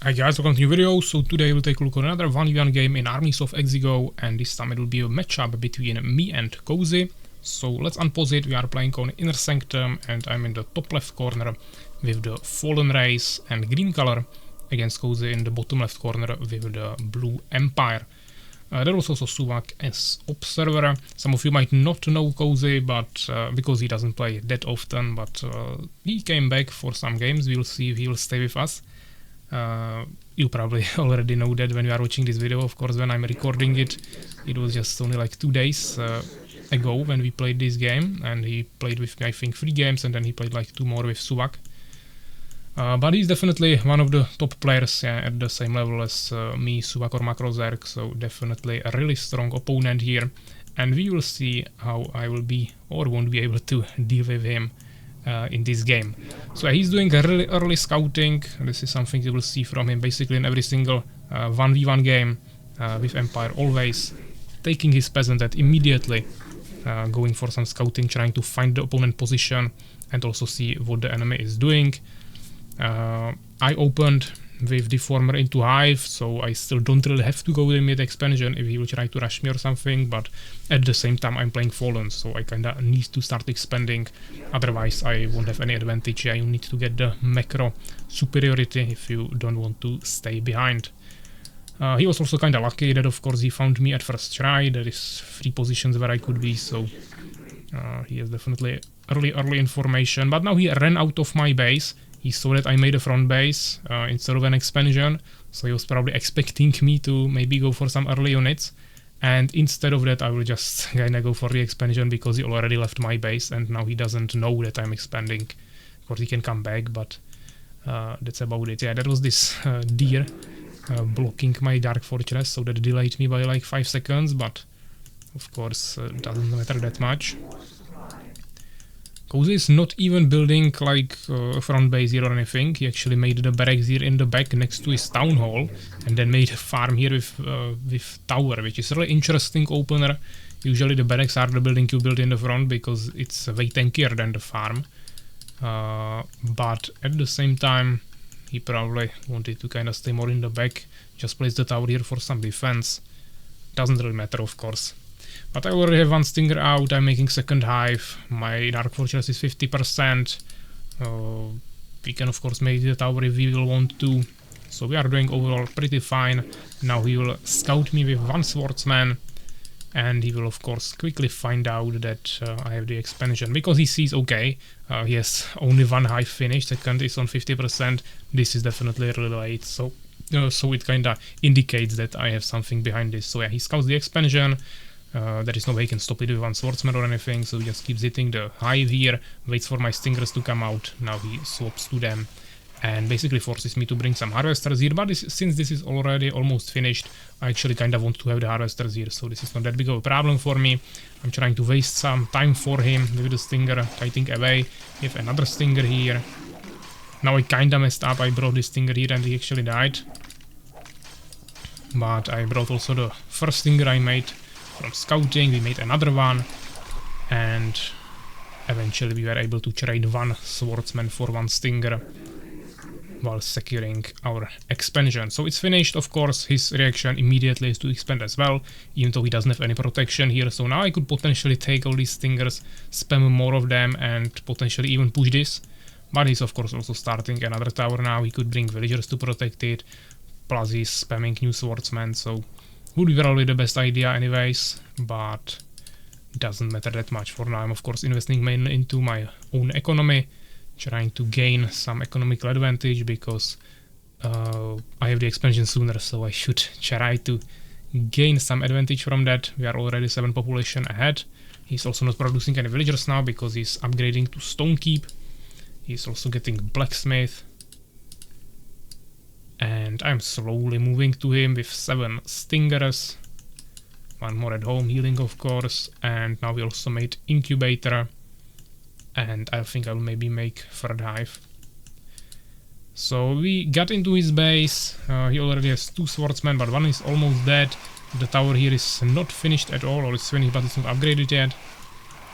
Hi guys, welcome to new video. So today we'll take a look at another 1v1 game in Armies of Exigo, and this time it will be a matchup between me and Cozy. So let's unpause it. We are playing on Inner Sanctum and I'm in the top left corner with the Fallen Race and green color against Cozy in the bottom left corner with the blue Empire. There was also Suvak as observer. Some of you might not know Cozy, but because he doesn't play that often, but he came back for some games. We'll see if he will stay with us. You probably already know that when you are watching this video. Of course, when I'm recording it, it was just only like 2 days ago when we played this game, and he played with, I think, 3 games, and then he played like 2 more with Suvak. But he's definitely one of the top players at the same level as me, Suvak or Makrozerk, so definitely a really strong opponent here, and we will see how I will be or won't be able to deal with him in this game. So he's doing a really early scouting. This is something you will see from him basically in every single 1v1 game with Empire, always taking his peasant at immediately, going for some scouting, trying to find the opponent position and also see what the enemy is doing. I opened with Deformer into Hive, so I still don't really have to go with mid expansion if he will try to rush me or something, but at the same time I'm playing Fallen, so I kinda need to start expanding, otherwise I won't have any advantage. You need to get the macro superiority if you don't want to stay behind. He was also kinda lucky that of course he found me at first try. There is 3 positions where I could be, so he has definitely early information, but now he ran out of my base. He saw that I made a front base instead of an expansion, so he was probably expecting me to maybe go for some early units, and instead of that I will just kinda go for the expansion because he already left my base and now he doesn't know that I'm expanding. Of course he can come back, but that's about it. Yeah, that was this deer blocking my Dark Fortress, so that delayed me by like 5 seconds, but of course it doesn't matter that much. Cozy is not even building like a front base here or anything. He actually made the barracks here in the back next to his town hall, and then made a farm here with tower, which is a really interesting opener. Usually the barracks are the building you build in the front because it's way tankier than the farm. But at the same time, he probably wanted to kind of stay more in the back. Just place the tower here for some defense. Doesn't really matter, of course. But I already have 1 Stinger out, I'm making second Hive, my Dark Fortress is 50%, we can of course make the tower if we will want to, so we are doing overall pretty fine. Now he will scout me with 1 Swordsman, and he will of course quickly find out that I have the expansion, because he sees, okay, he has only 1 Hive finished, second is on 50%, this is definitely really late, so it kinda indicates that I have something behind this. So yeah, he scouts the expansion. There is no way he can stop it with 1 Swordsman or anything, so he just keeps hitting the Hive here, waits for my Stingers to come out. Now he swaps to them and basically forces me to bring some Harvesters here, but since this is already almost finished, I actually kind of want to have the Harvesters here, so this is not that big of a problem for me. I'm trying to waste some time for him with the Stinger, kiting away with another Stinger here. Now I kinda messed up, I brought this Stinger here and he actually died. But I brought also the first Stinger I made from scouting, we made another one, and eventually we were able to trade 1 Swordsman for 1 Stinger while securing our expansion. So it's finished. Of course his reaction immediately is to expand as well, even though he doesn't have any protection here, so now I could potentially take all these Stingers, spam more of them and potentially even push this, but he's of course also starting another tower now. He could bring villagers to protect it, plus he's spamming new Swordsmen, so would be probably the best idea anyways, but it doesn't matter that much for now. I'm of course investing mainly into my own economy, trying to gain some economical advantage because I have the expansion sooner, so I should try to gain some advantage from that. We are already 7 population ahead. He's also not producing any villagers now because he's upgrading to Stonekeep. He's also getting Blacksmith. And I'm slowly moving to him with 7 Stingers. 1 more at home, healing of course. And now we also made Incubator. And I think I will maybe make Third Hive. So we got into his base. He already has 2 Swordsmen, but 1 is almost dead. The tower here is not finished at all, or it's finished but it's not upgraded yet.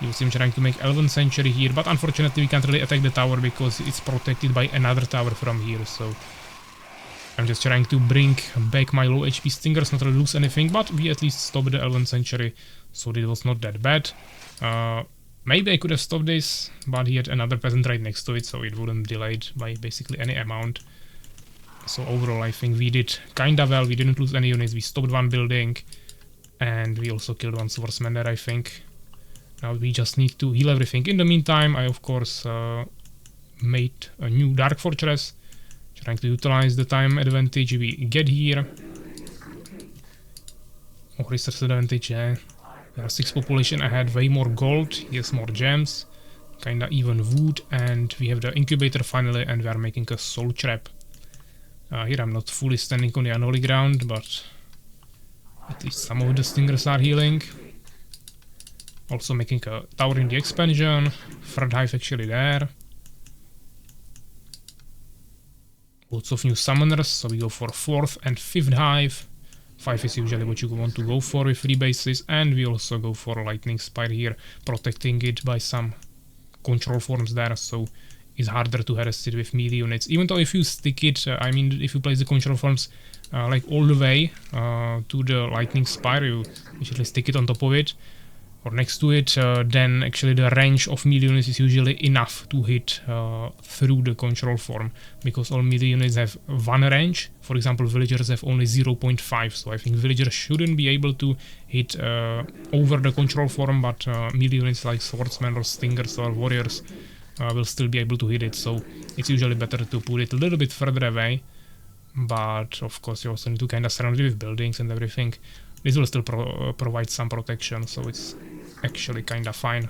You see him trying to make 11th century here, but unfortunately we can't really attack the tower because it's protected by another tower from here, so I'm just trying to bring back my low HP Stingers, not to lose anything, but we at least stopped the 11th century, so it was not that bad. Maybe I could have stopped this, but he had another peasant right next to it, so it wouldn't delay it by basically any amount. So overall I think we did kinda well, we didn't lose any units, we stopped one building, and we also killed one swordsman there, I think. Now we just need to heal everything. In the meantime, I of course made a new Dark Fortress, trying to utilize the time advantage we get here. Or resource advantage, yeah. We are 6 population ahead, way more gold, here's more gems, kinda even wood, and we have the incubator finally, and we are making a soul trap. Here I'm not fully standing on the unholy ground, but at least some of the stingers are healing. Also making a tower in the expansion, third hive actually there. Lots of new summoners, so we go for 4th and 5th hive. 5 is usually what you want to go for with 3 bases, and we also go for lightning spire here, protecting it by some control forms there, so it's harder to harass it with melee units. Even though if you stick it, I mean if you place the control forms like all the way to the lightning spire, you usually stick it on top of it or next to it, then actually the range of melee units is usually enough to hit through the control form, because all melee units have one range. For example, villagers have only 0.5, so I think villagers shouldn't be able to hit over the control form, but melee units like swordsmen or stingers or warriors will still be able to hit it, so it's usually better to put it a little bit further away. But of course you also need to kind of surround it with buildings and everything. This will still provide some protection, so it's actually kind of fine.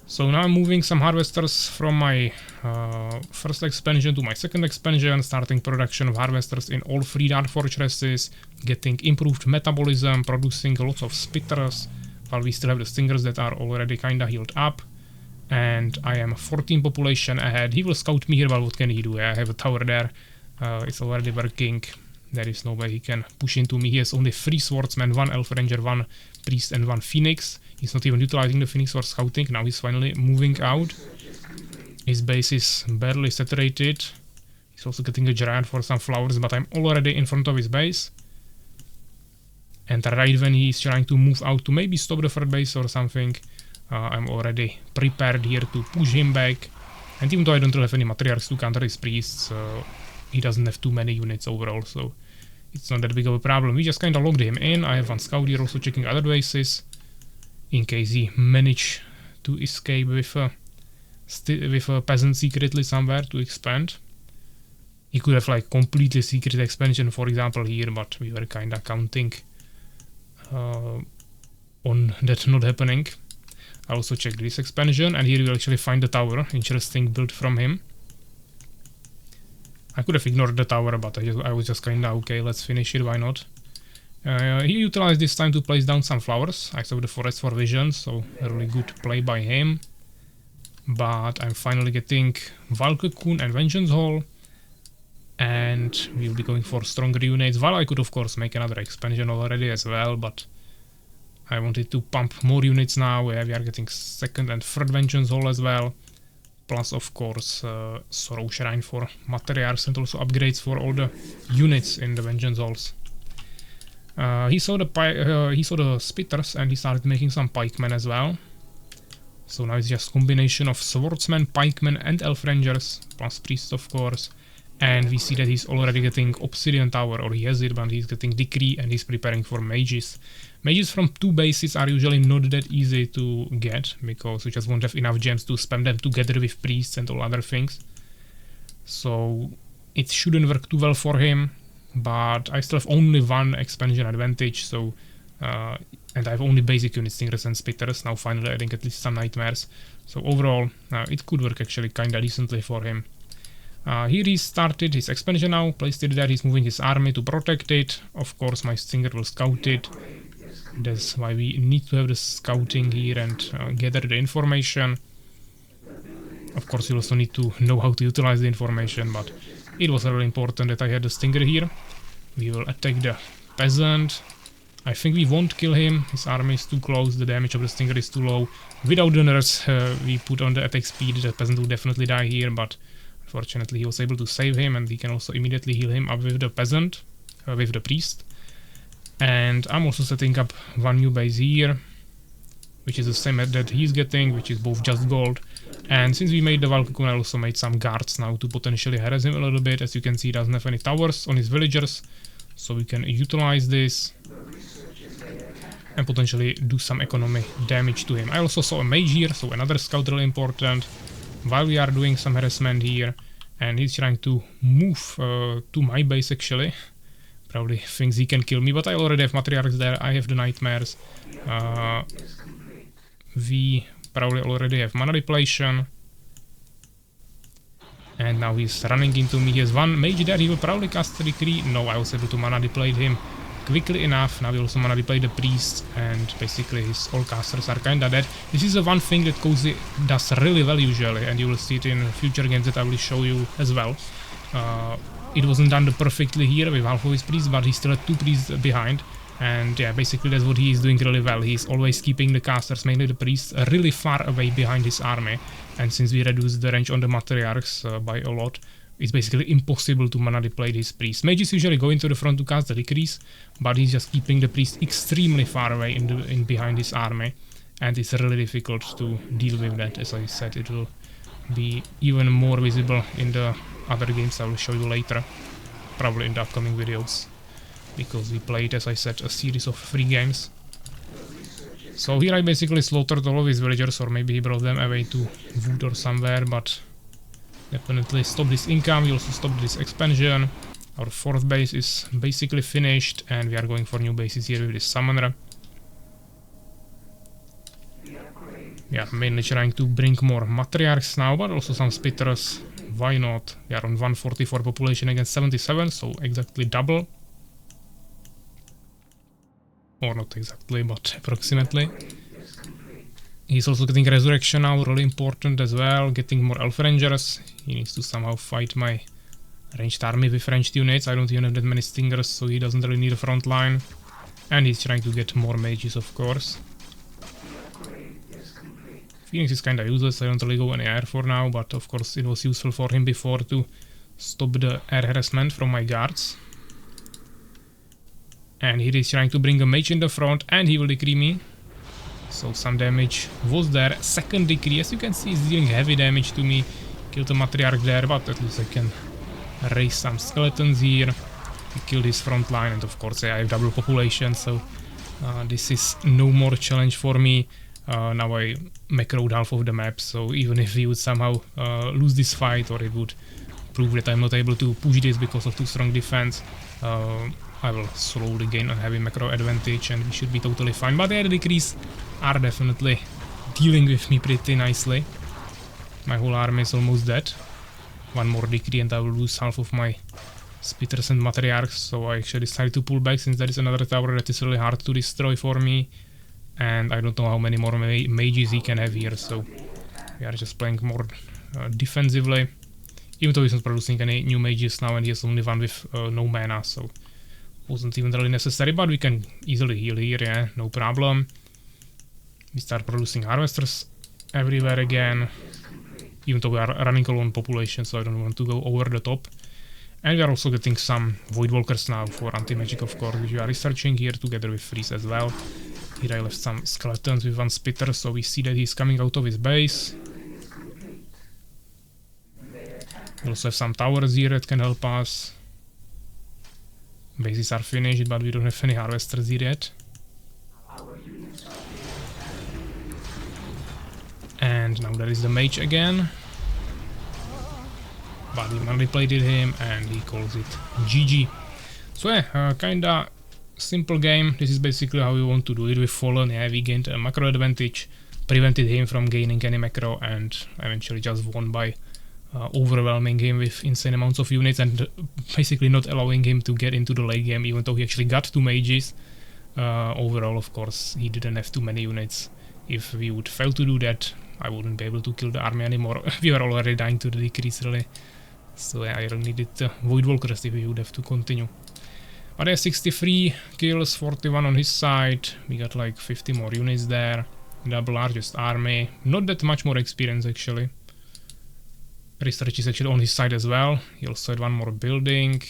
So now I'm moving some harvesters from my first expansion to my second expansion, starting production of harvesters in all 3 Dark Fortresses, getting improved metabolism, producing lots of spitters, while we still have the stingers that are already kind of healed up. And I am 14 population ahead. He will scout me here, but what can he do? I have a tower there, it's already working. There is no way he can push into me. He has only 3 swordsmen, 1 elf ranger, 1 priest and 1 phoenix. He's not even utilizing the phoenix for scouting. Now he's finally moving out. His base is barely saturated. He's also getting a giant for some flowers, but I'm already in front of his base. And right when he's trying to move out to maybe stop the third base or something, I'm already prepared here to push him back. And even though I don't really have any matriarchs to counter his priests, he doesn't have too many units overall, so it's not that big of a problem. We just kind of locked him in. I have one scout here also checking other bases, in case he managed to escape with a peasant secretly somewhere to expand. He could have like completely secret expansion, for example, here, but we were kind of counting on that not happening. I also checked this expansion, and here you will actually find the tower, interesting build from him. I could have ignored the tower, but I was just kinda okay, let's finish it, why not? He utilized this time to place down some flowers. I saw the forest for vision, so a really good play by him. But I'm finally getting Valcocoon and Vengeance Hall, and we'll be going for stronger units. While I could of course make another expansion already as well, but I wanted to pump more units now. We are getting second and third Vengeance Hall as well. Plus of course Sorrow Shrine for materials and also upgrades for all the units in the Vengeance Halls. He saw the spitters and he started making some pikemen as well. So now it's just combination of swordsmen, pikemen and elf rangers, plus priests of course. And we see that he's already getting obsidian tower, or he has it, but he's getting decree and he's preparing for mages. Mages from 2 bases are usually not that easy to get, because you just won't have enough gems to spam them together with priests and all other things. So it shouldn't work too well for him, but I still have only 1 expansion advantage, so and I have only basic units, stingers and spitters, now finally adding at least some nightmares. So overall it could work actually kinda decently for him. Here he started his expansion now, placed it there, he's moving his army to protect it. Of course my stinger will scout it. That's why we need to have the scouting here and gather the information. Of course you also need to know how to utilize the information, but it was really important that I had the stinger here. We will attack the peasant. I think we won't kill him, his army is too close, the damage of the stinger is too low. Without the nurse we put on the attack speed, the peasant will definitely die here, but Fortunately, he was able to save him, and we can also immediately heal him up with the peasant, with the priest. And I'm also setting up one new base here, which is the same that he's getting, which is both just gold. And since we made the Valkyrie, I also made some guards now to potentially harass him a little bit. As you can see, he doesn't have any towers on his villagers, so we can utilize this and potentially do some economy damage to him. I also saw a mage here, so another scout really important, while we are doing some harassment here. And he's trying to move to my base actually. Probably thinks he can kill me, but I already have matriarchs there, I have the nightmares. We probably already have mana depletion. And now he's running into me. He has one mage there, he will probably cast a decree. No, I was able to mana deplete him quickly enough. Now we also mana deplete the priest, and basically his all casters are kinda dead. This is the one thing that Cozy does really well usually, and you will see it in future games that I will show you as well. It wasn't done perfectly here with half of his priests, but he still had 2 priests behind. And yeah, basically that's what he is doing really well. He's always keeping the casters, mainly the priests, really far away behind his army. And since we reduced the range on the matriarchs by a lot, it's basically impossible to mana deplete his priests. Mages usually go into the front to cast the decrees, but he's just keeping the priests extremely far away in behind his army. And it's really difficult to deal with that. As I said, it will be even more visible in the other games I will show you later, probably in the upcoming videos, because we played, as I said, a series of 3 games. So here I basically slaughtered all of his villagers, or maybe he brought them away to Wood or somewhere, but definitely stopped this income. We also stopped this expansion. Our 4th base is basically finished, and we are going for new bases here with this summoner. We are mainly trying to bring more matriarchs now, but also some spitters. Why not? We are on 144 population against 77, so exactly double. Or not exactly, but approximately. He's also getting resurrection now, really important as well, getting more elf rangers. He needs to somehow fight my ranged army with ranged units. I don't even have that many stingers, so he doesn't really need a front line. And he's trying to get more mages, of course. Phoenix is kinda useless, I don't really go any air for now, but of course it was useful for him before to stop the air harassment from my guards. And he is trying to bring a mage in the front, and he will decree me. So some damage was there. 2nd decree, as you can see, is dealing heavy damage to me. Killed the matriarch there, but at least I can raise some skeletons here. He killed his front line, and of course I have double population, so this is no more challenge for me. Now I macroed half of the map, so even if we would somehow lose this fight, or it would prove that I'm not able to push this because of too strong defense, I will slowly gain a heavy macro advantage and we should be totally fine. But the air decrees are definitely dealing with me pretty nicely. My whole army is almost dead. One more decree and I will lose half of my spitters and matriarchs, so I actually decided to pull back since there is another tower that is really hard to destroy for me. And I don't know how many more mages he can have here, so we are just playing more defensively. Even though he's not producing any new mages now and he has only one with no mana, so wasn't even really necessary, but we can easily heal here, yeah, no problem. We start producing harvesters everywhere again, even though we are running low on population, so I don't want to go over the top. And we are also getting some void walkers now for anti-magic, of course, which we are researching here together with Freeze as well. Here I left some skeletons with one spitter, so we see that he's coming out of his base. We also have some towers here that can help us. Bases are finished, but we don't have any harvesters here yet. And now there is the mage again. But he manipulated him and he calls it GG. So yeah, kinda simple game. This is basically how we want to do it with Fallen. Yeah, we gained a macro advantage, prevented him from gaining any macro, and eventually just won by overwhelming him with insane amounts of units and basically not allowing him to get into the late game, even though he actually got 2 mages. Overall, of course, he didn't have too many units. If we would fail to do that, I wouldn't be able to kill the army anymore. We were already dying to the decrease, really. So yeah, I really needed Void Walkers if we would have to continue. But yeah, 63 kills, 41 on his side. We got like 50 more units there. Double largest army. Not that much more experience, actually. researches actually on his side as well. He also had one more building.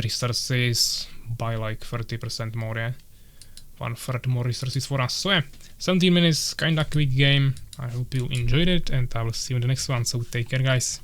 Resources by like 30% more, yeah. 1/3 more resources for us. So yeah, 17 minutes, kinda quick game. I hope you enjoyed it, and I will see you in the next one. So take care, guys.